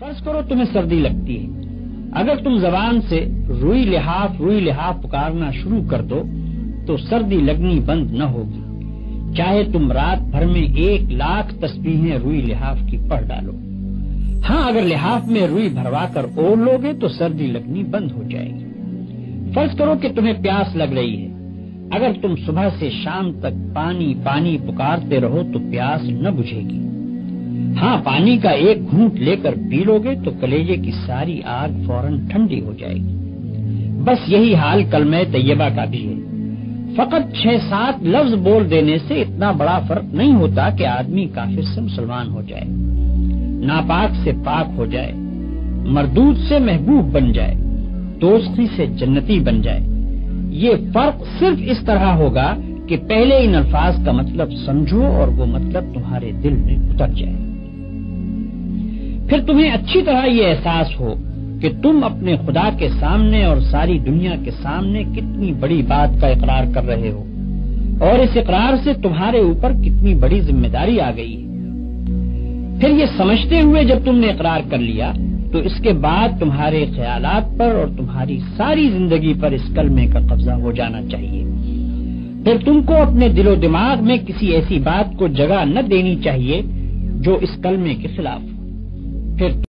فرض کرو تمہیں سردی لگتی ہے، اگر تم زبان سے روئی لحاف پکارنا شروع کر دو تو سردی لگنی بند نہ ہوگی، چاہے تم رات بھر میں 1,00,000 تسبیحیں روئی لحاف کی پڑھ ڈالو۔ ہاں، اگر لحاف میں روئی بھروا کر اوڑھ لوگے تو سردی لگنی بند ہو جائے گی۔ فرض کرو کہ تمہیں پیاس لگ رہی ہے، اگر تم صبح سے شام تک پانی پانی پکارتے رہو تو پیاس نہ بجھے گی۔ ہاں، پانی کا ایک گھونٹ لے کر پی لوگے تو کلیجے کی ساری آگ فوراً ٹھنڈی ہو جائے گی۔ بس یہی حال کلمہ طیبہ کا بھی ہے، فقط 6-7 لفظ بول دینے سے اتنا بڑا فرق نہیں ہوتا کہ آدمی کافر سے مسلمان ہو جائے، ناپاک سے پاک ہو جائے، مردود سے محبوب بن جائے، دوزخی سے جنتی بن جائے۔ یہ فرق صرف اس طرح ہوگا کہ پہلے ان الفاظ کا مطلب سمجھو اور وہ مطلب تمہارے دل میں اتر جائے، پھر تمہیں اچھی طرح یہ احساس ہو کہ تم اپنے خدا کے سامنے اور ساری دنیا کے سامنے کتنی بڑی بات کا اقرار کر رہے ہو، اور اس اقرار سے تمہارے اوپر کتنی بڑی ذمہ داری آ گئی ہے۔ پھر یہ سمجھتے ہوئے جب تم نے اقرار کر لیا تو اس کے بعد تمہارے خیالات پر اور تمہاری ساری زندگی پر اس کلمے کا قبضہ ہو جانا چاہیے۔ پھر تم کو اپنے دل و دماغ میں کسی ایسی بات کو جگہ نہ دینی چاہیے جو اس کلمے کے خلاف ہو۔ پھر